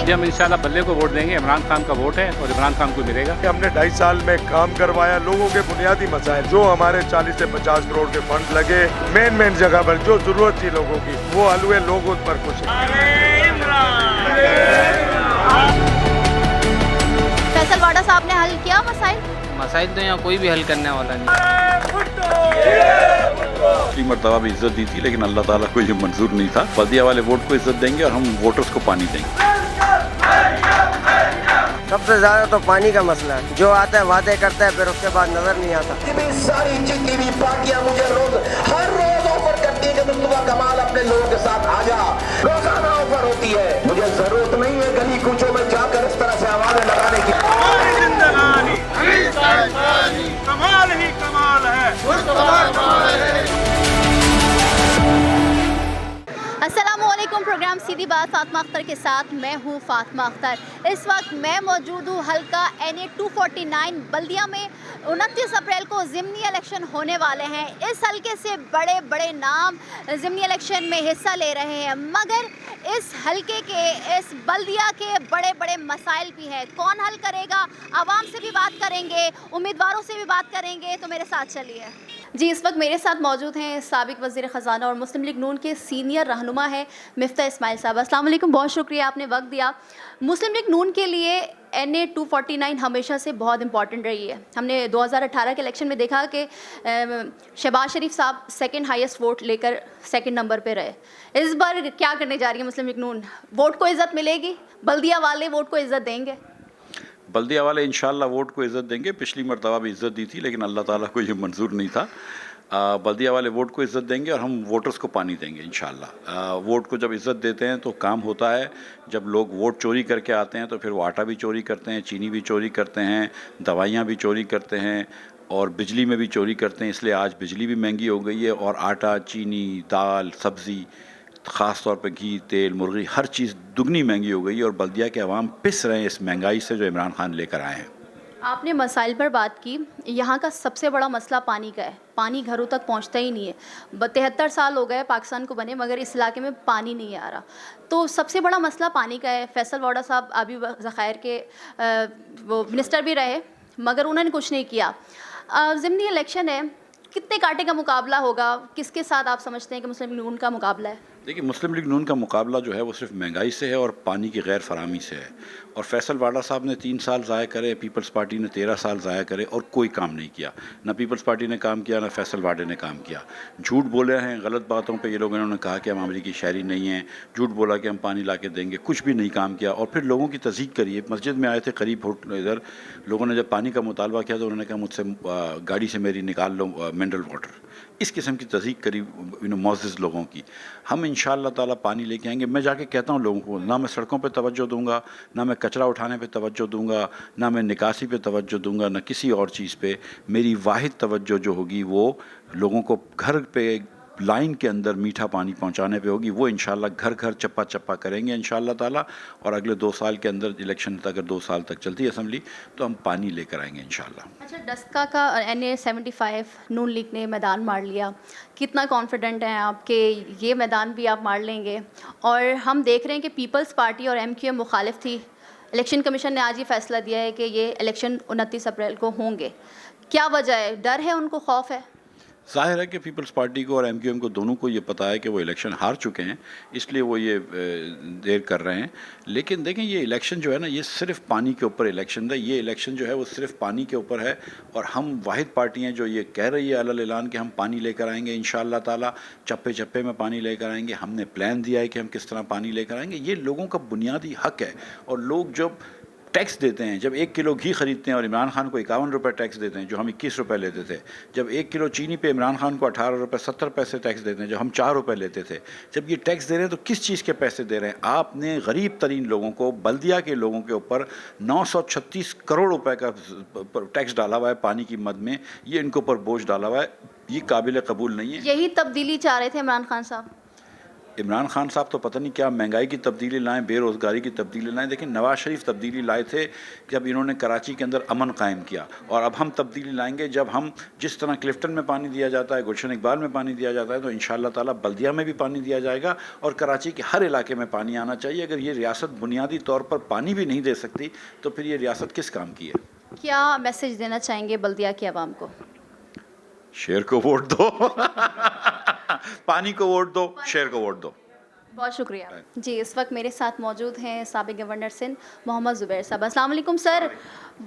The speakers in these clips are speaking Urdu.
آج ہم انشاءاللہ بلے کو ووٹ دیں گے. عمران خان کا ووٹ ہے اور عمران خان کو ملے گا. ہم نے 2.5 سال میں کام کروایا. لوگوں کے بنیادی مسائل جو ہمارے 40 سے 50 کروڑ کے فنڈ لگے مین جگہ پر جو ضرورت تھی لوگوں کی وہ حل ہوئے. لوگ ان پر خوش ہیں. فیصل واڈا صاحب نے حل کیا مسائل تو یہاں کوئی بھی حل کرنے والا نہیں. پچھلی مرتبہ بھی عزت دی تھی لیکن اللہ تعالیٰ کو یہ منظور نہیں تھا. بلدیہ والے ووٹ کو عزت دیں گے اور ہم ووٹرز کو پانی دیں گے. سب سے زیادہ تو پانی کا مسئلہ ہے. جو آتا ہے وعدے کرتا ہے پھر اس کے بعد نظر نہیں آتا. ساری جتنی بھی پارٹیاں مجھے ہر روز آفر کرتی ہے کہ مصطفیٰ کمال اپنے لوگوں کے ساتھ آ جا. روزانہ آفر ہوتی ہے. مجھے ضرورت نہیں ہے گلی کوچوں میں جا کر اس طرح سے آوازیں لگانے کی. کمال ہی کمال ہے. السلام علیکم. پروگرام سیدھی بات فاطمہ اختر کے ساتھ میں ہوں فاطمہ اختر. اس وقت میں موجود ہوں حلقہ NA 249 بلدیہ میں. 29 اپریل کو ضمنی الیکشن ہونے والے ہیں. اس حلقے سے بڑے بڑے نام ضمنی الیکشن میں حصہ لے رہے ہیں مگر اس حلقے کے اس بلدیہ کے بڑے بڑے مسائل بھی ہیں. کون حل کرے گا؟ عوام سے بھی بات کریں گے, امیدواروں سے بھی بات کریں گے, تو میرے ساتھ چلیے. جی اس وقت میرے ساتھ موجود ہیں سابق وزیر خزانہ اور مسلم لیگ نون کے سینئر رہنما ہیں مفتاح اسماعیل صاحب. السلام علیکم, بہت شکریہ آپ نے وقت دیا. مسلم لیگ نون کے لیے NA 249 ہمیشہ سے بہت امپورٹنٹ رہی ہے. ہم نے 2018 کے الیکشن میں دیکھا کہ شہباز شریف صاحب سیکنڈ ہائیسٹ ووٹ لے کر سیکنڈ نمبر پہ رہے. اس بار کیا کرنے جا رہی ہے مسلم لیگ نون؟ ووٹ کو عزت ملے گی؟ بلدیہ والے ووٹ کو عزت دیں گے؟ بلدیہ والے انشاءاللہ ووٹ کو عزت دیں گے. پچھلی مرتبہ بھی عزت دی تھی لیکن اللہ تعالیٰ کو یہ منظور نہیں تھا. بلدیہ والے ووٹ کو عزت دیں گے اور ہم ووٹرز کو پانی دیں گے انشاءاللہ. ووٹ کو جب عزت دیتے ہیں تو کام ہوتا ہے. جب لوگ ووٹ چوری کر کے آتے ہیں تو پھر وہ آٹا بھی چوری کرتے ہیں, چینی بھی چوری کرتے ہیں, دوائیاں بھی چوری کرتے ہیں اور بجلی میں بھی چوری کرتے ہیں. اس لیے آج بجلی بھی مہنگی ہو گئی ہے اور آٹا, چینی, دال, سبزی, خاص طور پہ گھی, تیل, مرغی, ہر چیز دگنی مہنگی ہو گئی ہے اور بلدیہ کے عوام پس رہے ہیں اس مہنگائی سے جو عمران خان لے کر آئے ہیں. آپ نے مسائل پر بات کی. یہاں کا سب سے بڑا مسئلہ پانی کا ہے. پانی گھروں تک پہنچتا ہی نہیں ہے. 73 سال ہو گئے پاکستان کو بنے مگر اس علاقے میں پانی نہیں آ رہا. تو سب سے بڑا مسئلہ پانی کا ہے. فیصل واڈا صاحب آبی ذخائر کے وہ منسٹر بھی رہے مگر انہوں نے کچھ نہیں کیا. ضمنی الیکشن ہے, کتنے کانٹے کا مقابلہ ہوگا؟ کس کے ساتھ آپ سمجھتے ہیں کہ مسلم لیگ نون کا مقابلہ ہے؟ دیکھیے مسلم لیگ نون کا مقابلہ جو ہے وہ صرف مہنگائی سے ہے اور پانی کی غیر فراہمی سے ہے. اور فیصل واڈا صاحب نے 3 سال ضائع کرے, پیپلز پارٹی نے 13 سال ضائع کرے اور کوئی کام نہیں کیا. نہ پیپلز پارٹی نے کام کیا, نہ فیصل واڈے نے کام کیا. جھوٹ بولے ہیں غلط باتوں پہ. یہ لوگ انہوں نے کہا کہ ہم امریکی شہری نہیں ہیں, جھوٹ بولا کہ ہم پانی لا کے دیں گے, کچھ بھی نہیں کام کیا. اور پھر لوگوں کی تصدیق کریے. مسجد میں آئے تھے قریب ادھر, لوگوں نے جب پانی کا مطالبہ کیا تو انہوں نے کہا مجھ سے گاڑی سے میری نکال لو منرل واٹر. اس قسم کی تصدیق کری معزز لوگوں کی. ہم انشاءاللہ تعالیٰ پانی لے کے آئیں گے. میں جا کے کہتا ہوں لوگوں کو, نہ میں سڑکوں پہ توجہ دوں گا, نہ میں کچرا اٹھانے پہ توجہ دوں گا, نہ میں نکاسی پہ توجہ دوں گا, نہ کسی اور چیز پہ. میری واحد توجہ جو ہوگی وہ لوگوں کو گھر پہ لائن کے اندر میٹھا پانی پہنچانے پہ ہوگی. وہ انشاءاللہ گھر گھر چپا چپا کریں گے انشاءاللہ تعالیٰ. اور اگلے 2 سال کے اندر الیکشن اگر 2 سال تک چلتی ہے اسمبلی تو ہم پانی لے کر آئیں گے انشاءاللہ. اچھا, ڈسکا کا NA 75 نون لیگ نے میدان مار لیا. کتنا کانفیڈنٹ ہیں آپ کہ یہ میدان بھی آپ مار لیں گے؟ اور ہم دیکھ رہے ہیں کہ پیپلز پارٹی اور MQM مخالف تھی. الیکشن کمیشن نے آج یہ فیصلہ دیا ہے کہ یہ الیکشن 29 اپریل کو ہوں گے. کیا وجہ ہے؟ ڈر ہے, ان کو خوف ہے؟ ظاہر ہے کہ پیپلز پارٹی کو اور MQM کو دونوں کو یہ پتہ ہے کہ وہ الیکشن ہار چکے ہیں, اس لیے وہ یہ دیر کر رہے ہیں. لیکن دیکھیں یہ الیکشن جو ہے نا یہ صرف پانی کے اوپر الیکشن ہے. یہ الیکشن جو ہے وہ صرف پانی کے اوپر ہے اور ہم واحد پارٹی ہیں جو یہ کہہ رہی ہے علی اعلان کہ ہم پانی لے کر آئیں گے انشاءاللہ تعالیٰ. چپے چپے میں پانی لے کر آئیں گے. ہم نے پلان دیا ہے کہ ہم کس طرح پانی لے کر آئیں گے. یہ لوگوں کا بنیادی حق ہے. اور لوگ جب ٹیکس دیتے ہیں, جب 1 کلو گھی خریدتے ہیں اور عمران خان کو 51 روپے ٹیکس دیتے ہیں جو ہم 21 روپے لیتے تھے, جب 1 کلو چینی پہ عمران خان کو 18 روپے 70 پیسے ٹیکس دیتے ہیں جو ہم 4 روپے لیتے تھے, جب یہ ٹیکس دے رہے ہیں تو کس چیز کے پیسے دے رہے ہیں؟ آپ نے غریب ترین لوگوں کو, بلدیہ کے لوگوں کے اوپر 936 کروڑ روپے کا ٹیکس ڈالا ہوا ہے پانی کی مد میں. یہ ان کے اوپر بوجھ ڈالا ہوا ہے, یہ قابل قبول نہیں ہے. یہی تبدیلی چاہ رہے تھے عمران خان صاحب. عمران خان صاحب تو پتہ نہیں کیا مہنگائی کی تبدیلی لائیں، بے روزگاری کی تبدیلی لائیں، لیکن نواز شریف تبدیلی لائے تھے جب انہوں نے کراچی کے اندر امن قائم کیا. اور اب ہم تبدیلی لائیں گے جب ہم جس طرح کلفٹن میں پانی دیا جاتا ہے، گلشن اقبال میں پانی دیا جاتا ہے، تو انشاءاللہ تعالیٰ بلدیہ میں بھی پانی دیا جائے گا اور کراچی کے ہر علاقے میں پانی آنا چاہیے. اگر یہ ریاست بنیادی طور پر پانی بھی نہیں دے سکتی تو پھر یہ ریاست کس کام کی ہے؟ کیا میسج دینا چاہیں گے بلدیہ کی عوام کو؟ شیر کو ووٹ دو پانی کو ووٹ دو، شیر کو ووٹ دو. بہت شکریہ. جی اس وقت میرے ساتھ موجود ہیں سابق گورنر سندھ محمد زبیر صاحب. السلام علیکم سر.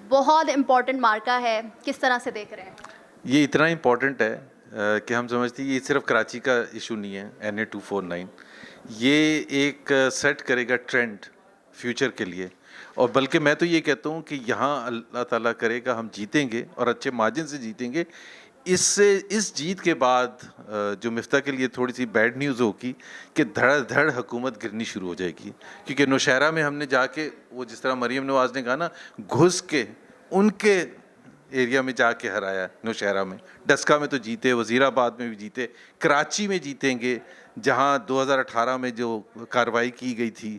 بہت امپورٹنٹ مارکہ ہے، کس طرح سے دیکھ رہے ہیں؟ یہ اتنا امپورٹنٹ ہے کہ ہم سمجھتے ہیں یہ صرف کراچی کا ایشو نہیں ہے. NA 249 یہ ایک سیٹ کرے گا ٹرینڈ فیوچر کے لیے، اور بلکہ میں تو یہ کہتا ہوں کہ یہاں اللہ تعالیٰ کرے گا ہم جیتیں گے اور اچھے مارجن سے جیتیں گے. اس جیت کے بعد جو مفتاح کے لیے تھوڑی سی بیڈ نیوز ہوگی کہ دھڑ دھڑ حکومت گرنی شروع ہو جائے گی، کیونکہ نوشہرہ میں ہم نے جا کے وہ جس طرح مریم نواز نے کہا نا، گھس کے ان کے ایریا میں جا کے ہرایا. نوشہرہ میں، ڈسکا میں تو جیتے، وزیر آباد میں بھی جیتے، کراچی میں جیتیں گے جہاں 2018 میں جو کارروائی کی گئی تھی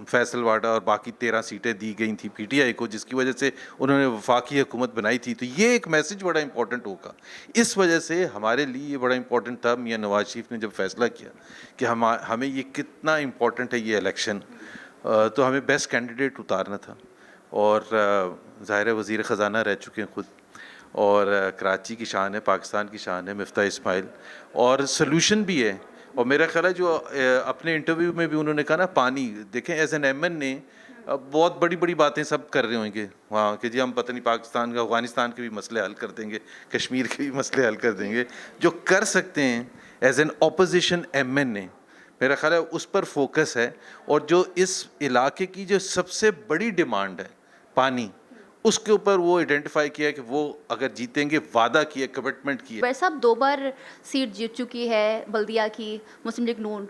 فیصل واڈا اور باقی 13 سیٹیں دی گئی تھیں PTI کو، جس کی وجہ سے انہوں نے وفاقی حکومت بنائی تھی. تو یہ ایک میسج بڑا امپورٹنٹ ہوگا. اس وجہ سے ہمارے لیے یہ بڑا امپورٹنٹ تھا میاں نواز شریف نے جب فیصلہ کیا کہ ہمیں یہ کتنا امپورٹنٹ ہے یہ الیکشن، تو ہمیں بیسٹ کینڈیڈیٹ اتارنا تھا. اور ظاہر وزیر خزانہ رہ چکے ہیں خود، اور کراچی کی شان ہے، پاکستان کی شان ہے مفتاح اسماعیل، اور سلوشن بھی ہے. اور میرا خیال ہے جو اپنے انٹرویو میں بھی انہوں نے کہا نا، پانی دیکھیں ایز این MN نے بہت بڑی بڑی باتیں سب کر رہے ہوں گے وہاں کہ جی ہم پتہ نہیں پاکستان کا، افغانستان کے بھی مسئلے حل کر دیں گے، کشمیر کے بھی مسئلے حل کر دیں گے. جو کر سکتے ہیں ایز این اپوزیشن MN نے، میرا خیال ہے اس پر فوکس ہے. اور جو اس علاقے کی جو سب سے بڑی ڈیمانڈ ہے پانی، اس کے اوپر وہ آئیڈینٹیفائی کیا کہ وہ اگر جیتیں گے، وعدہ کیا، کمٹمنٹ کیا. زبیر صاحب 2 بار سیٹ جیت چکی ہے بلدیہ کی مسلم لیگ نون،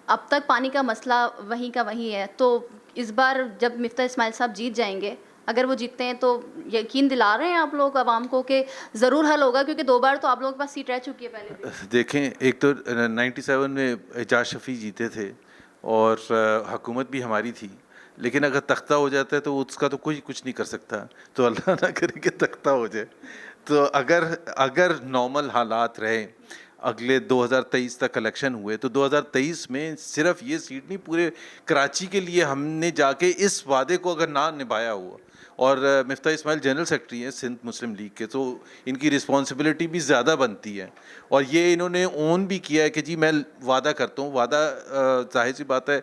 اب تک پانی کا مسئلہ وہیں کا وہیں ہے. تو اس بار جب مفتاح اسماعیل صاحب جیت جائیں گے، اگر وہ جیتتے ہیں تو یقین دلا رہے ہیں آپ لوگ عوام کو کہ ضرور حل ہوگا، کیونکہ 2 بار تو آپ لوگوں کے پاس سیٹ رہ چکی ہے پہلے بھی. دیکھیں ایک تو 97 میں اعجاز شفیع جیتے تھے اور حکومت بھی ہماری تھی، لیکن اگر تختہ ہو جاتا ہے تو اس کا تو کوئی کچھ نہیں کر سکتا. تو اللہ نہ کرے کہ تختہ ہو جائے. تو اگر نارمل حالات رہے، اگلے 2023 تک الیکشن ہوئے، تو 2023 میں صرف یہ سیٹ نہیں، پورے کراچی کے لیے ہم نے جا کے اس وعدے کو اگر نہ نبھایا ہوا، اور مفتاح اسماعیل جنرل سیکرٹری ہیں سندھ مسلم لیگ کے، تو ان کی رسپانسبلٹی بھی زیادہ بنتی ہے. اور یہ انہوں نے اون بھی کیا ہے کہ جی میں وعدہ کرتا ہوں. وعدہ ظاہر سی بات ہے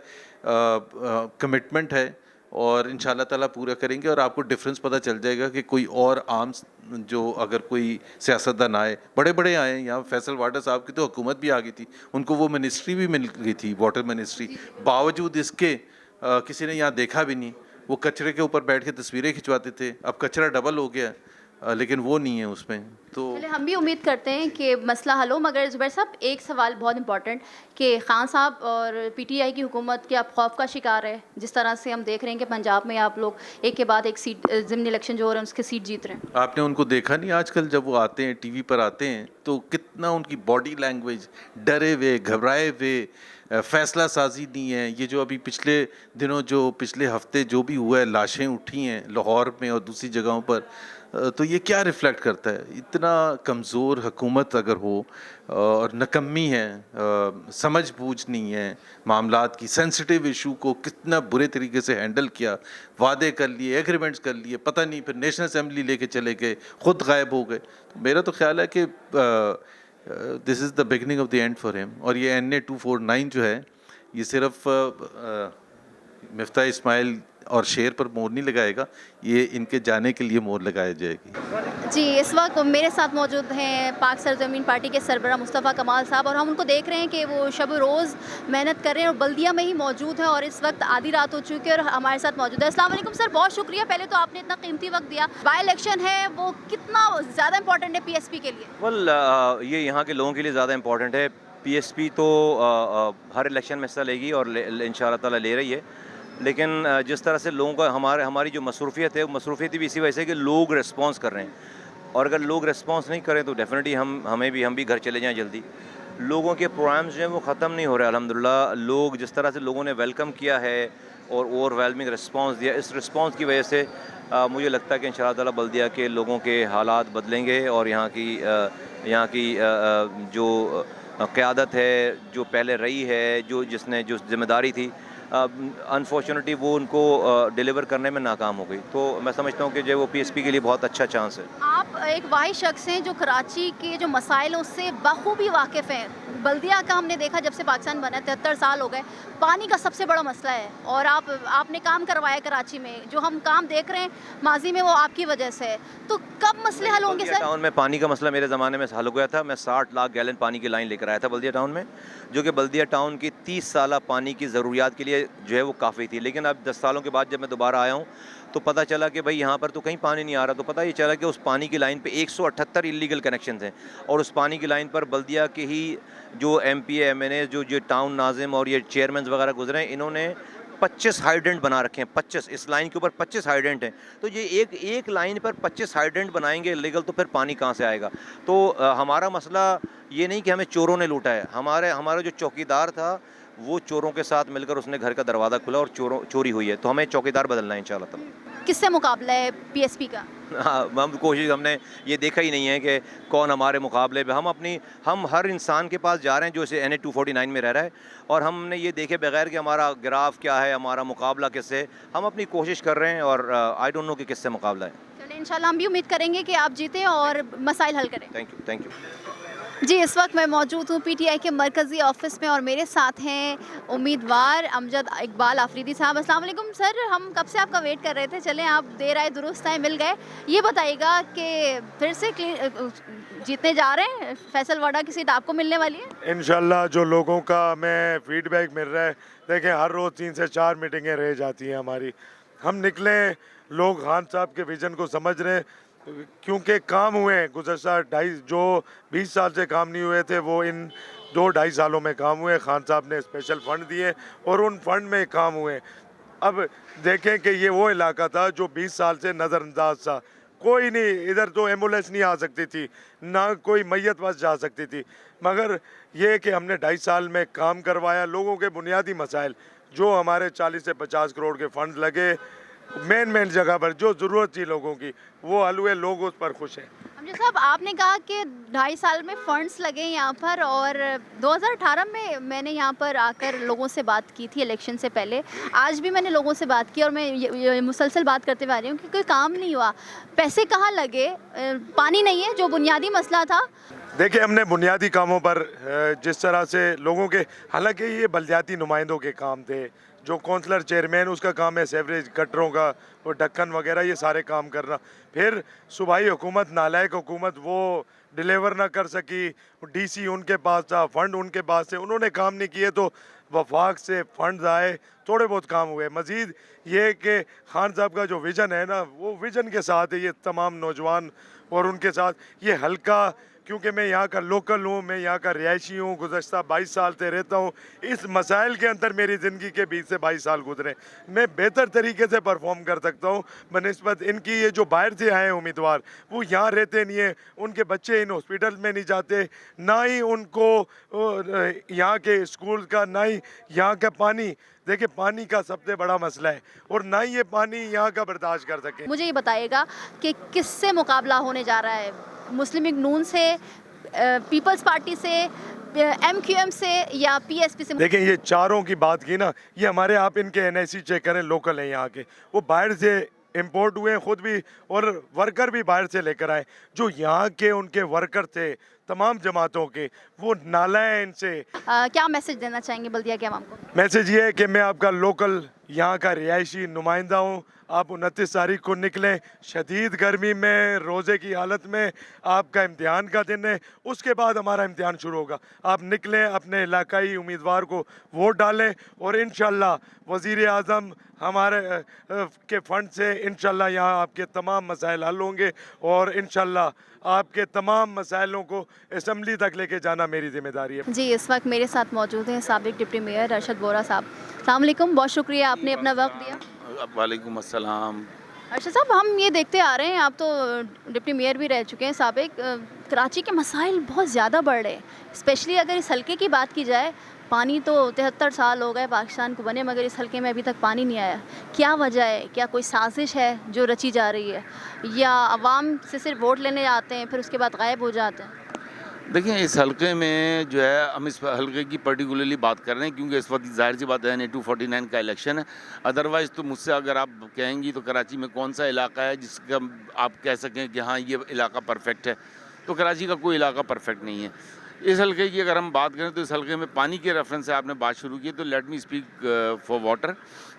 کمٹمنٹ ہے، اور ان شاء اللہ تعالیٰ پورا کریں گے. اور آپ کو ڈفرینس پتہ چل جائے گا کہ کوئی اور عام جو اگر کوئی سیاستدان آئے، بڑے بڑے آئے ہیں، یہاں فیصل واڈا صاحب کی تو حکومت بھی آ گئی تھی، ان کو وہ منسٹری بھی مل گئی تھی، واٹر منسٹری، باوجود اس کے کسی نے یہاں دیکھا بھی نہیں. وہ کچرے کے اوپر بیٹھ کے تصویریں کھنچواتے تھے. اب کچرا ڈبل ہو گیا لیکن وہ نہیں ہے اس میں. تو ہم بھی امید کرتے ہیں کہ مسئلہ حل ہو. مگر زبیر صاحب ایک سوال بہت امپورٹنٹ کہ خان صاحب اور PTI کی حکومت کے آپ خوف کا شکار ہے، جس طرح سے ہم دیکھ رہے ہیں کہ پنجاب میں آپ لوگ ایک کے بعد ایک سیٹ ضمنی الیکشن جو ہو رہے ہیں اس کے سیٹ جیت رہے ہیں. آپ نے ان کو دیکھا نہیں آج کل جب وہ آتے ہیں TV پر آتے ہیں تو کتنا ان کی باڈی لینگویج، ڈرے ہوئے، گھبرائے ہوئے، فیصلہ سازی نہیں ہے. یہ جو ابھی پچھلے دنوں جو پچھلے ہفتے جو بھی ہوا ہے، لاشیں اٹھی ہیں لاہور میں اور دوسری جگہوں پر، تو یہ کیا ریفلیکٹ کرتا ہے؟ اتنا کمزور حکومت اگر ہو اور نکمی ہے، سمجھ بوجھ نہیں ہے معاملات کی، سینسٹیو ایشو کو کتنا برے طریقے سے ہینڈل کیا، وعدے کر لیے، ایگریمنٹس کر لیے، پتہ نہیں پھر نیشنل اسمبلی لے کے چلے گئے، خود غائب ہو گئے. میرا تو خیال ہے کہ this is the beginning of the end for him. اور یہ NA 249 جو ہے یہ صرف مفتاح اسماعیل اور شیر پر مور نہیں لگائے گا، یہ ان کے جانے کے لیے مور لگایا جائے گی. جی اس وقت میرے ساتھ موجود ہیں پاک سرزمین پارٹی کے سربراہ مصطفیٰ کمال صاحب، اور ہم ان کو دیکھ رہے ہیں کہ وہ شب و روز محنت کر رہے ہیں اور بلدیہ میں ہی موجود ہیں، اور اس وقت آدھی رات ہو چکی ہے اور ہمارے ساتھ موجود ہے. السلام علیکم سر، بہت شکریہ پہلے تو آپ نے اتنا قیمتی وقت دیا. بائی الیکشن ہے وہ کتنا زیادہ امپورٹنٹ ہے PSP کے لیے؟ یہ یہاں کے لوگوں کے لیے زیادہ امپورٹنٹ ہے. PSP تو ہر الیکشن میں حصہ لے گی اور ان شاء اللہ تعالیٰ لے رہی ہے، لیکن جس طرح سے لوگوں کا ہماری جو مصروفیت ہے، وہ مصروفیت بھی اسی وجہ سے کہ لوگ ریسپانس کر رہے ہیں، اور اگر لوگ ریسپانس نہیں کریں تو ڈیفینیٹلی ہم بھی گھر چلے جائیں جلدی. لوگوں کے پروگرامز جو ہیں وہ ختم نہیں ہو رہے الحمدللہ. لوگ جس طرح سے لوگوں نے ویلکم کیا ہے اور اوور ویلمنگ رسپانس دیا, اس رسپانس کی وجہ سے مجھے لگتا ہے کہ انشاءاللہ تعالیٰ بلدیہ کے لوگوں کے حالات بدلیں گے, اور یہاں کی جو قیادت ہے جو پہلے رہی ہے, جس نے جو ذمہ داری تھی, انفارچونیٹلی وہ ان کو ڈیلیور کرنے میں ناکام ہو گئی. تو میں سمجھتا ہوں کہ جو وہ پی ایس پی کے لیے بہت اچھا چانس ہے. آپ ایک واحد شخص ہیں جو کراچی کے جو مسائل ہیں اس سے بخوبی واقف ہیں. بلدیہ کا ہم نے دیکھا جب سے پاکستان بنا 73 سال ہو گئے, پانی کا سب سے بڑا مسئلہ ہے, اور آپ نے کام کروایا کراچی میں. جو ہم کام دیکھ رہے ہیں ماضی میں وہ آپ کی وجہ سے ہے. تو کب مسئلے حل ہوں گے سر؟ ٹاؤن میں پانی کا مسئلہ میرے زمانے میں حل ہو گیا تھا. میں 60 لاکھ گیلن پانی کی لائن لے کر آیا تھا بلدیہ ٹاؤن میں, جو کہ بلدیہ ٹاؤن کی 30 سالہ پانی کی ضروریات کے لیے جو ہے وہ کافی تھی. لیکن اب 10 سالوں کے بعد جب میں دوبارہ آیا ہوں تو پتہ چلا کہ بھائی یہاں پر تو کہیں پانی نہیں آ رہا. تو پتہ یہ چلا کہ اس پانی کی لائن پہ 178 انلیگل کنیکشنز ہیں, اور اس پانی کی لائن پر بلدیہ کے ہی جو M P A M N A جو ٹاؤن ناظم اور یہ چیئرمینز وغیرہ گزرے ہیں, انہوں نے 25 ہائیڈرنٹ بنا رکھے ہیں. 25 اس لائن کے اوپر 25 ہائیڈرنٹ ہیں. تو یہ ایک لائن پر 25 ہائیڈرنٹ بنائیں گے لیگل, تو پھر پانی کہاں سے آئے گا؟ تو ہمارا مسئلہ یہ نہیں کہ ہمیں چوروں نے لوٹا ہے. ہمارا جو چوکیدار تھا وہ چوروں کے ساتھ مل کر اس نے گھر کا دروازہ کھلا اور چوری ہوئی ہے. تو ہمیں چوکیدار بدلنا ہے انشاءاللہ تعالیٰ. کس سے مقابلہ ہے پی ایس پی کا؟ ہم نے یہ دیکھا ہی نہیں ہے کہ کون ہمارے مقابلے پہ. ہم ہر انسان کے پاس جا رہے ہیں جو اسے NA 249 میں رہ رہا ہے, اور ہم نے یہ دیکھے بغیر کہ ہمارا گراف کیا ہے, ہمارا مقابلہ کس سے, ہم اپنی کوشش کر رہے ہیں, اور آئی ڈونٹ نو کہ کس سے مقابلہ ہے. چلیں انشاءاللہ ہم بھی امید کریں گے کہ آپ جیتیں اور مسائل حل کریں. Thank you. جی, اس وقت میں موجود ہوں پی ٹی آئی کے مرکزی آفس میں, اور میرے ساتھ ہیں امیدوار امجد اقبال آفریدی صاحب. السلام علیکم سر, ہم کب سے آپ کا ویٹ کر رہے تھے. چلیں آپ دیر آئے درست آئے, مل گئے. یہ بتائیے گا کہ پھر سے جیتنے جا رہے ہیں, فیصل واڈا کی سیٹ آپ کو ملنے والی ہے انشاءاللہ. جو لوگوں کا ہمیں فیڈ بیک مل رہا ہے, دیکھیں ہر روز 3 سے 4 میٹنگیں رہ جاتی ہیں ہماری. ہم نکلیں, لوگ خان صاحب کے ویژن کو سمجھ رہے ہیں, کیونکہ کام ہوئے ہیں گزشتہ 20 سال سے کام نہیں ہوئے تھے, وہ ان 2-2.5 سالوں میں کام ہوئے. خان صاحب نے اسپیشل فنڈ دیے اور ان فنڈ میں کام ہوئے. اب دیکھیں کہ یہ وہ علاقہ تھا جو 20 سال سے نظر انداز تھا. کوئی نہیں, ادھر تو ایمبولینس نہیں آ سکتی تھی, نہ کوئی میت بس جا سکتی تھی. مگر یہ کہ ہم نے 2.5 سال میں کام کروایا. لوگوں کے بنیادی مسائل جو ہمارے 40 سے 50 کروڑ کے فنڈ لگے مین جگہ پر, جو ضرورت تھی لوگوں کی, وہ حل ہوئے. لوگ اس پر خوش ہیں. امجد صاحب, آپ نے کہا کہ 2.5 سال میں فنڈز لگے یہاں پر, اور 2018 میں نے یہاں پر آ کر لوگوں سے بات کی تھی الیکشن سے پہلے. آج بھی میں نے لوگوں سے بات کی, اور میں یہ مسلسل بات کرتے ہوئے آ رہی ہوں کہ کوئی کام نہیں ہوا. پیسے کہاں لگے؟ پانی نہیں ہے جو بنیادی مسئلہ تھا. دیکھیں ہم نے بنیادی کاموں پر جس طرح سے لوگوں کے, حالانکہ یہ بلدیاتی نمائندوں کے کام تھے, جو کونسلر چیئرمین اس کا کام ہے سیوریج گٹروں کا اور ڈھکن وغیرہ یہ سارے کام کرنا. پھر صوبائی حکومت, نالائق حکومت, وہ ڈیلیور نہ کر سکی. ڈی سی ان کے پاس تھا, فنڈ ان کے پاس تھے, انہوں نے کام نہیں کیے, تو وفاق سے فنڈز آئے, تھوڑے بہت کام ہوئے. مزید یہ کہ خان صاحب کا جو ویژن ہے نا, وہ ویژن کے ساتھ ہے یہ تمام نوجوان, اور ان کے ساتھ یہ حلقہ, کیونکہ میں یہاں کا لوکل ہوں, میں یہاں کا رہائشی ہوں, گزشتہ 22 سال سے رہتا ہوں. اس مسائل کے اندر میری زندگی کے 20 سے 22 سال گزرے. میں بہتر طریقے سے پرفارم کر سکتا ہوں بنسبت ان کی. یہ جو باہر سے آئے ہیں امیدوار, وہ یہاں رہتے نہیں ہیں, ان کے بچے ان ہاسپٹل میں نہیں جاتے, نہ ہی ان کو یہاں کے اسکول کا, نہ ہی یہاں کا پانی. دیکھیں پانی کا سب سے بڑا مسئلہ ہے, اور نہ ہی یہ پانی یہاں کا برداشت کر سکیں. مجھے یہ بتائیے گا کہ کس سے مقابلہ ہونے جا رہا ہے؟ مسلم لیگ نون سے, پیپلز پارٹی سے, MQM سے, یا PSP سے؟ دیکھیں یہ چاروں کی بات کی نا, یہ ہمارے, آپ ان کے NIC چیک کریں, لوکل ہیں یہاں کے, وہ باہر سے امپورٹ ہوئے ہیں خود بھی, اور ورکر بھی باہر سے لے کر آئے. جو یہاں کے ان کے ورکر تھے تمام جماعتوں کے, وہ نالا ہیں ان سے. کیا میسج دینا چاہیں گے بلدیہ کے عوام کو؟ میسج یہ ہے کہ میں آپ کا لوکل یہاں کا رہائشی نمائندہ ہوں. آپ 29 تاریخ کو نکلیں, شدید گرمی میں, روزے کی حالت میں, آپ کا امتحان کا دن ہے, اس کے بعد ہمارا امتحان شروع ہوگا. آپ نکلیں, اپنے علاقائی امیدوار کو ووٹ ڈالیں, اور انشاءاللہ وزیر اعظم ہمارے کے فنڈ سے انشاءاللہ یہاں آپ کے تمام مسائل حل ہوں گے, اور انشاءاللہ آپ کے تمام مسائلوں کو اسمبلی تک لے کے جانا میری ذمہ داری ہے. جی, اس وقت میرے ساتھ موجود ہیں سابق ڈپٹی میئر ارشد بورا صاحب. السلام علیکم, بہت شکریہ آپ نے اپنا وقت دیا. وعلیکم السلام. ارشد صاحب ہم یہ دیکھتے آ رہے ہیں, آپ تو ڈپٹی میئر بھی رہ چکے ہیں سابق, کراچی کے مسائل بہت زیادہ بڑھ رہے ہیں, اسپیشلی اگر اس حلقے کی بات کی جائے. پانی تو 73 سال ہو گئے پاکستان کو بنے, مگر اس حلقے میں ابھی تک پانی نہیں آیا. کیا وجہ ہے؟ کیا کوئی سازش ہے جو رچی جا رہی ہے, یا عوام سے صرف ووٹ لینے آتے ہیں پھر اس کے بعد غائب ہو جاتے ہیں؟ دیکھیں اس حلقے میں جو ہے, ہم اس حلقے کی پرٹیکولرلی بات کر رہے ہیں کیونکہ اس وقت ظاہر سی بات ہے NA-249 کا الیکشن ہے. ادروائز تو مجھ سے اگر آپ کہیں گی تو کراچی میں کون سا علاقہ ہے جس کا آپ کہہ سکیں کہ ہاں یہ علاقہ پرفیکٹ ہے, تو کراچی کا کوئی علاقہ پرفیکٹ نہیں ہے. اس حلقے کی اگر ہم بات کریں تو اس حلقے میں پانی کے ریفرنس سے آپ نے بات شروع کی, تو let me speak for water,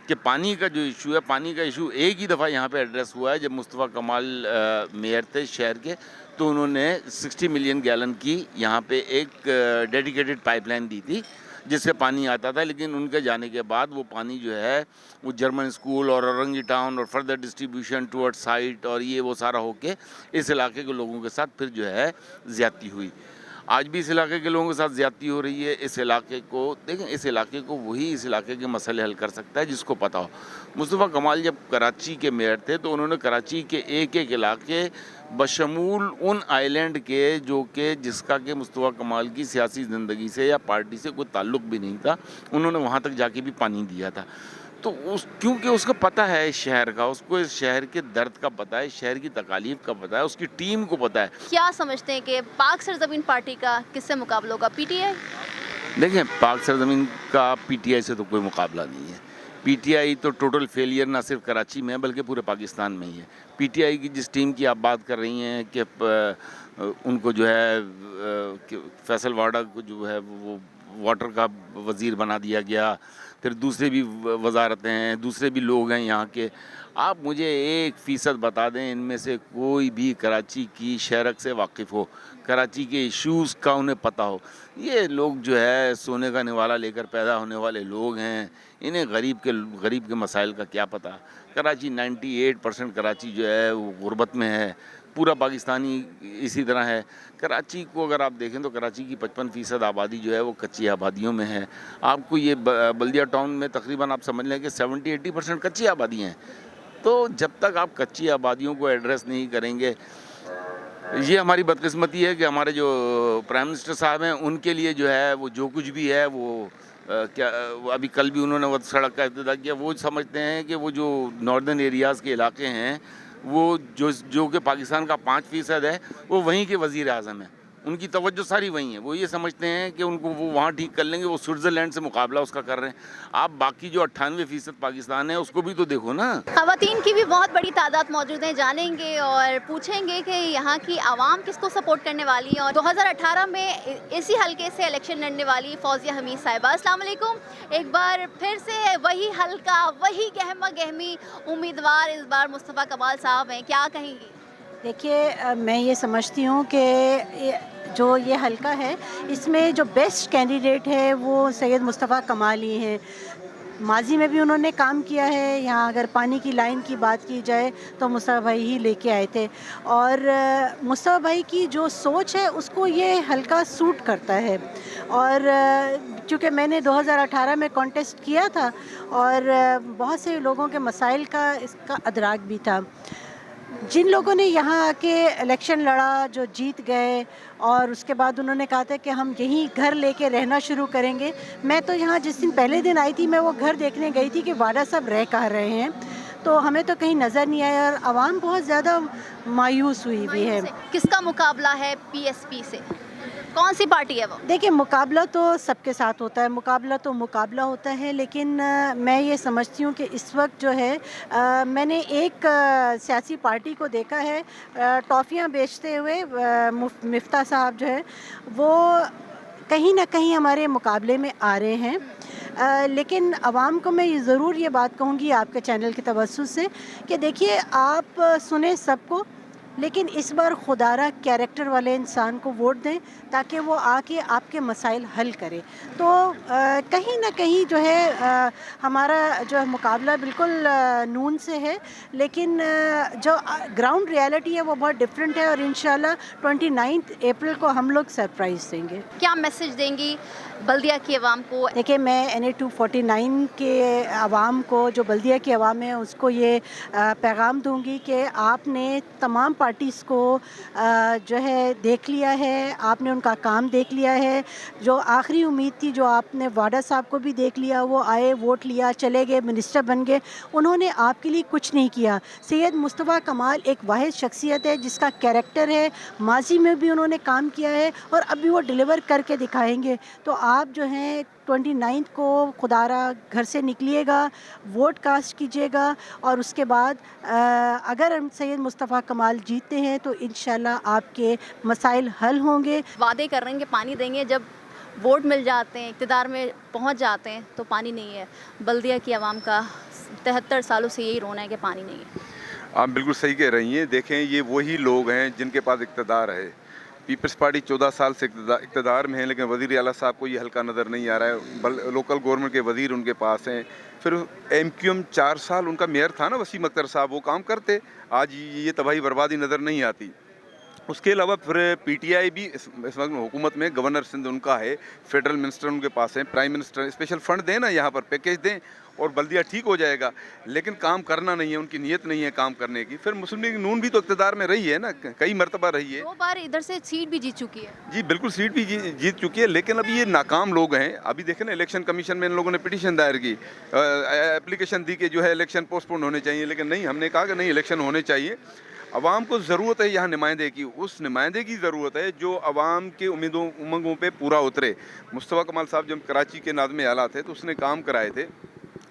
کہ پانی کا جو ایشو ہے, پانی کا ایشو ایک ہی دفعہ یہاں پہ ایڈریس ہوا ہے جب مصطفیٰ کمال میئر تھے شہر کے, تو انہوں نے 60 ملین گیلن کی یہاں پہ ایک ڈیڈیکیٹڈ پائپ لائن دی تھی جس سے پانی آتا تھا. لیکن ان کے جانے کے بعد وہ پانی جو ہے وہ جرمن اسکول اور اورنگی ٹاؤن اور فردر ڈسٹریبیوشن ٹورڈ سائٹ اور یہ وہ سارا ہو کے اس علاقے کے لوگوں کے ساتھ پھر جو ہے زیادتی ہوئی. آج بھی اس علاقے کے لوگوں کے ساتھ زیادتی ہو رہی ہے. اس علاقے کو دیکھیں, اس علاقے کو وہی اس علاقے کے مسئلے حل کر سکتا ہے جس کو پتہ ہو. مصطفیٰ کمال جب کراچی کے میئر تھے تو انہوں نے کراچی کے ایک ایک علاقے بشمول ان آئی لینڈ کے جو کہ جس کا کہ مصطفیٰ کمال کی سیاسی زندگی سے یا پارٹی سے کوئی تعلق بھی نہیں تھا, انہوں نے وہاں تک جا کے بھی پانی دیا تھا. تو کیونکہ اس کو پتہ ہے اس شہر کا, اس کو اس شہر کے درد کا پتہ ہے, شہر کی تکالیف کا پتہ ہے, اس کی ٹیم کو پتہ ہے. کیا سمجھتے ہیں کہ پاک سرزمین پارٹی کا کس سے مقابلہ ہوگا؟ P T I? دیکھیں پاک سرزمین کا پی ٹی آئی سے تو کوئی مقابلہ نہیں ہے. پی ٹی آئی تو ٹوٹل فیلئر نہ صرف کراچی میں بلکہ پورے پاکستان میں ہی ہے. پی ٹی آئی کی جس ٹیم کی آپ بات کر رہی ہیں کہ ان کو جو ہے فیصل واڈا کو جو ہے وہ واٹر کا وزیر بنا دیا گیا, پھر دوسرے بھی وزارتیں ہیں, دوسرے بھی لوگ ہیں یہاں کے. آپ مجھے 1% بتا دیں ان میں سے کوئی بھی کراچی کی شہرک سے واقف ہو, کراچی کے ایشوز کا انہیں پتہ ہو. یہ لوگ جو ہے سونے کا نوالا لے کر پیدا ہونے والے لوگ ہیں, انہیں غریب کے مسائل کا کیا پتہ. کراچی 98% کراچی جو ہے وہ غربت میں ہے, پورا پاکستانی اسی طرح ہے. کراچی کو اگر آپ دیکھیں تو کراچی کی 55% آبادی جو ہے وہ کچی آبادیوں میں ہے. آپ کو یہ بلدیہ ٹاؤن میں تقریباً آپ سمجھ لیں کہ 70-80% کچی آبادی ہیں. تو جب تک آپ کچی آبادیوں کو ایڈریس نہیں کریں گے, یہ ہماری بدقسمتی ہے کہ ہمارے جو پرائم منسٹر صاحب ہیں ان کے لیے جو ہے وہ جو کچھ بھی ہے وہ کیا, ابھی کل بھی انہوں نے وہ سڑک کا افتتاح کیا, وہ سمجھتے ہیں کہ وہ جو ناردرن ایریاز کے علاقے ہیں وہ جو کہ پاکستان کا 5% ہے وہ وہیں کے وزیر اعظم ہیں, ان کی توجہ ساری وہیں ہے. وہ یہ سمجھتے ہیں کہ ان کو وہ وہاں ٹھیک کر لیں گے, وہ سوئٹزرلینڈ سے مقابلہ اس کا کر رہے ہیں. آپ باقی جو 98% پاکستان ہے اس کو بھی تو دیکھو نا. خواتین کی بھی بہت بڑی تعداد موجود ہیں, جانیں گے اور پوچھیں گے کہ یہاں کی عوام کس کو سپورٹ کرنے والی ہے. اور 2018 میں اسی حلقے سے الیکشن لڑنے والی فوزیہ حمید صاحبہ. السلام علیکم. ایک بار پھر سے وہی حلقہ, وہی گہما گہمی امیدوار اس بار مصطفیٰ کمال صاحب ہیں, کیا کہیں گی؟ دیکھیے میں یہ سمجھتی ہوں کہ جو یہ حلقہ ہے اس میں جو بیسٹ کینڈیڈیٹ ہے وہ سید مصطفیٰ کمال ہی ہیں. ماضی میں بھی انہوں نے کام کیا ہے یہاں. اگر پانی کی لائن کی بات کی جائے تو مصطفیٰ بھائی ہی لے کے آئے تھے, اور مصطفیٰ بھائی کی جو سوچ ہے اس کو یہ حلقہ سوٹ کرتا ہے. اور چونکہ میں نے 2018 میں کانٹیسٹ کیا تھا اور بہت سے لوگوں کے مسائل کا اس کا ادراک بھی تھا. جن لوگوں نے یہاں آ کے الیکشن لڑا, جو جیت گئے, اور اس کے بعد انہوں نے کہا تھا کہ ہم یہیں گھر لے کے رہنا شروع کریں گے. میں تو یہاں جس دن پہلے دن آئی تھی میں وہ گھر دیکھنے گئی تھی کہ واڈا صاحب رہ کہاں رہے ہیں, تو ہمیں تو کہیں نظر نہیں آیا اور عوام بہت زیادہ مایوس ہوئی بھی ہے. کس کا مقابلہ ہے پی ایس پی سے؟ کون سی پارٹی ہے وہ؟ دیکھیں مقابلہ تو سب کے ساتھ ہوتا ہے, مقابلہ ہوتا ہے, لیکن میں یہ سمجھتی ہوں کہ اس وقت جو ہے میں نے ایک سیاسی پارٹی کو دیکھا ہے ٹافیاں بیچتے ہوئے, مفتاح صاحب جو ہے وہ کہیں نہ کہیں ہمارے مقابلے میں آ رہے ہیں. لیکن عوام کو میں ضرور یہ بات کہوں گی آپ کے چینل کے توسط سے کہ دیکھیے آپ سنیں سب کو, لیکن اس بار خدارہ کیریکٹر والے انسان کو ووٹ دیں تاکہ وہ آ کے آپ کے مسائل حل کرے. تو کہیں نہ کہیں جو ہے ہمارا جو ہے مقابلہ بالکل نون سے ہے، لیکن جو گراؤنڈ ریالٹی ہے وہ بہت ڈفرینٹ ہے، اور انشاءاللہ 29 اپریل کو ہم لوگ سرپرائز دیں گے۔ کیا میسج دیں گی بلدیہ کی عوام کو؟ دیکھیں، میں NA 249 کے عوام کو، جو بلدیہ کی عوام ہے، اس کو یہ پیغام دوں گی کہ آپ نے تمام پارٹیز کو جو ہے دیکھ لیا ہے، آپ نے ان کا کام دیکھ لیا ہے۔ جو آخری امید تھی، جو آپ نے واڈا صاحب کو بھی دیکھ لیا، وہ آئے، ووٹ لیا، چلے گئے، منسٹر بن گئے، انہوں نے آپ کے لیے کچھ نہیں کیا۔ سید مصطفیٰ کمال ایک واحد شخصیت ہے جس کا کیریکٹر ہے، ماضی میں بھی انہوں نے کام کیا ہے اور اب بھی وہ ڈیلیور کر کے دکھائیں گے۔ تو آپ جو ہیں 29 کو خدا را گھر سے نکلیے گا، ووٹ کاسٹ کیجیے گا، اور اس کے بعد اگر سید مصطفیٰ کمال جیتتے ہیں تو انشاءاللہ آپ کے مسائل حل ہوں گے۔ وعدے کر رہے ہیں کہ پانی دیں گے، جب ووٹ مل جاتے ہیں، اقتدار میں پہنچ جاتے ہیں تو پانی نہیں ہے۔ بلدیہ کی عوام کا 73 سالوں سے یہی رونا ہے کہ پانی نہیں ہے۔ آپ بالکل صحیح کہہ رہی ہیں۔ دیکھیں، یہ وہی لوگ ہیں جن کے پاس اقتدار ہے۔ پیپلز پارٹی 14 سال سے اقتدار میں ہے، لیکن وزیر اعلیٰ صاحب کو یہ حلقہ نظر نہیں آ رہا ہے۔ لوکل گورنمنٹ کے وزیر ان کے پاس ہیں۔ پھر MQM 4 سال ان کا میئر تھا نا وسیم اختر صاحب، وہ کام کرتے۔ آج یہ تباہی بربادی نظر نہیں آتی۔ اس کے علاوہ پھر PTI بھی اس وقت حکومت میں، گورنر سندھ ان کا ہے، فیڈرل منسٹر ان کے پاس ہیں، پرائم منسٹر اسپیشل فنڈ دیں نا، یہاں پر پیکیج دیں اور بلدیہ ٹھیک ہو جائے گا، لیکن کام کرنا نہیں ہے، ان کی نیت نہیں ہے کام کرنے کی۔ پھر مسلم لیگ نون بھی تو اقتدار میں رہی ہے نا، کئی مرتبہ رہی ہے، 2 بار ادھر سے سیٹ بھی جیت چکی ہے۔ جی بالکل سیٹ بھی جیت چکی ہے، لیکن ابھی یہ ناکام لوگ ہیں۔ ابھی دیکھیں نا، الیکشن کمیشن میں ان لوگوں نے پٹیشن دائر کی، اپلیکیشن دی کہ جو ہے الیکشن پوسٹ پون ہونے چاہیے، لیکن نہیں، ہم نے کہا کہ نہیں، الیکشن ہونے چاہیے۔ عوام کو ضرورت ہے یہاں نمائندے کی، اس نمائندے کی ضرورت ہے جو عوام کے امیدوں امنگوں پہ پورا اترے۔ مصطفیٰ کمال صاحب جب کراچی کے ناظم اعلیٰ تھے تو اس نے کام کرائے تھے،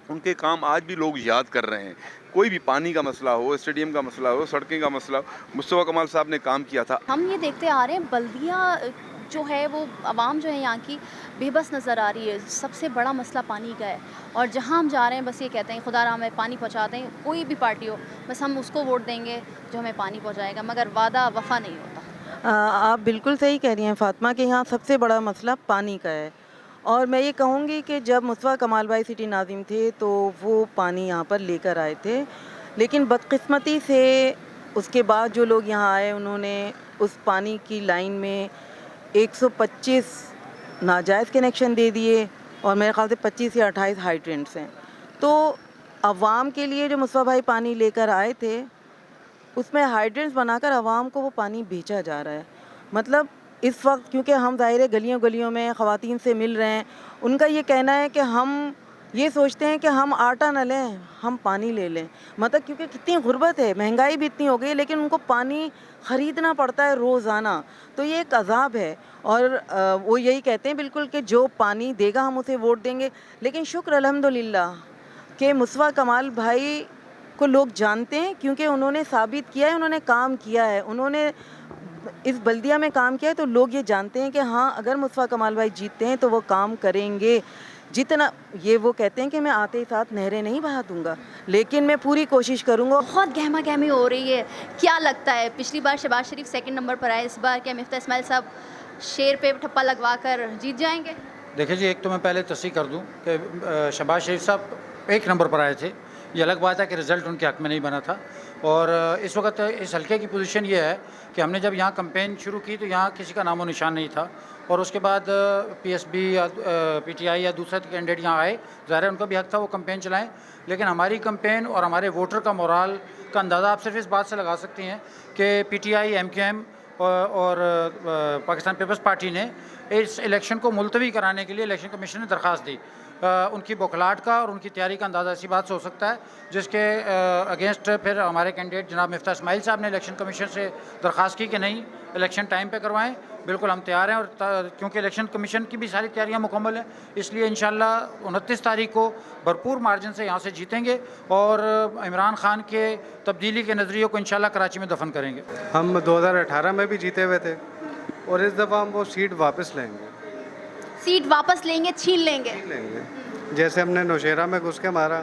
ان کے کام آج بھی لوگ یاد کر رہے ہیں۔ کوئی بھی پانی کا مسئلہ ہو، اسٹیڈیم کا مسئلہ ہو، سڑکیں کا مسئلہ ہو، مصطفیٰ کمال صاحب نے کام کیا تھا۔ ہم یہ دیکھتے آ رہے ہیں بلدیہ جو ہے وہ عوام جو ہے یہاں کی بے بس نظر آ رہی ہے۔ سب سے بڑا مسئلہ پانی کا ہے، اور جہاں ہم جا رہے ہیں بس یہ کہتے ہیں خدا را ہمیں پانی پہنچا دیں، کوئی بھی پارٹی ہو، بس ہم اس کو ووٹ دیں گے جو ہمیں پانی پہنچائے گا، مگر وعدہ وفا نہیں ہوتا۔ آپ بالکل صحیح کہہ رہی ہیں فاطمہ کہ یہاں سب سے بڑا مسئلہ پانی کا ہے، اور میں یہ کہوں گی کہ جب مصطفیٰ کمال بھائی سٹی ناظم تھے تو وہ پانی یہاں پر لے کر آئے تھے، لیکن بدقسمتی سے اس کے بعد جو لوگ یہاں آئے انہوں نے اس پانی کی لائن میں 125 ناجائز کنیکشن دے دیے، اور میرے خیال سے 25 یا 28 ہائیڈرنٹس ہیں۔ تو عوام کے لیے جو مصطفیٰ بھائی پانی لے کر آئے تھے، اس میں ہائیڈرنٹس بنا کر عوام کو وہ پانی بیچا جا رہا ہے۔ مطلب اس وقت کیونکہ ہم ظاہر گلیوں گلیوں میں خواتین سے مل رہے ہیں، ان کا یہ کہنا ہے کہ ہم یہ سوچتے ہیں کہ ہم آٹا نہ لیں، ہم پانی لے لیں۔ مطلب کیونکہ کتنی غربت ہے، مہنگائی بھی اتنی ہو گئی، لیکن ان کو پانی خریدنا پڑتا ہے روزانہ، تو یہ ایک عذاب ہے۔ اور وہ یہی کہتے ہیں بالکل کہ جو پانی دے گا ہم اسے ووٹ دیں گے۔ لیکن شکر الحمدللہ کہ مصطفیٰ کمال بھائی کو لوگ جانتے ہیں، کیونکہ انہوں نے ثابت کیا ہے، انہوں نے کام کیا ہے، انہوں نے اس بلدیہ میں کام کیا ہے، تو لوگ یہ جانتے ہیں کہ ہاں اگر مصطفیٰ کمال بھائی جیتتے ہیں تو وہ کام کریں گے۔ جتنا یہ وہ کہتے ہیں کہ میں آتے ہی ساتھ نہریں نہیں بہا دوں گا، لیکن میں پوری کوشش کروں گا۔ بہت گہما گہمی ہو رہی ہے، کیا لگتا ہے پچھلی بار شہباز شریف 2nd نمبر پر آئے، اس بار کیا مفتاح اسماعیل صاحب شیر پہ ٹھپا لگوا کر جیت جائیں گے؟ دیکھیں جی، ایک تو میں پہلے تصحیح کر دوں کہ شہباز شریف صاحب 1 نمبر پر آئے تھے، یہ الگ بات ہے کہ رزلٹ ان کے حق میں نہیں بنا تھا، اور اس وقت اس حلقے کی پوزیشن یہ ہے کہ ہم نے جب یہاں کمپین شروع کی تو یہاں کسی کا نام و نشان نہیں تھا، اور اس کے بعد PSB یا PTI یا دوسرے کینڈیڈیٹ یہاں آئے، ظاہر ہے ان کا بھی حق تھا وہ کمپین چلائیں، لیکن ہماری کمپین اور ہمارے ووٹر کا مورال کا اندازہ آپ صرف اس بات سے لگا سکتے ہیں کہ PTI MQM اور پاکستان پیپلز پارٹی نے اس الیکشن کو ملتوی کرانے کے لیے الیکشن کمیشن نے درخواست دی۔ ان کی بوکھلاہٹ کا اور ان کی تیاری کا اندازہ اسی بات سے ہو سکتا ہے، جس کے اگینسٹ پھر ہمارے کینڈیڈیٹ جناب مفتاح اسماعیل صاحب نے الیکشن کمیشن سے درخواست کی کہ نہیں، الیکشن ٹائم پہ کروائیں۔ بالکل ہم تیار ہیں، اور کیونکہ الیکشن کمیشن کی بھی ساری تیاریاں مکمل ہیں، اس لیے انشاءاللہ 29 تاریخ کو بھرپور مارجن سے یہاں سے جیتیں گے، اور عمران خان کے تبدیلی کے نظریوں کو انشاءاللہ کراچی میں دفن کریں گے۔ ہم 2018 میں بھی جیتے ہوئے تھے، اور اس دفعہ ہم وہ سیٹ واپس لیں گے۔ سیٹ واپس لیں گے، چھین لیں گے؟ جیسے ہم نے نوشیرہ میں گھس کے مارا،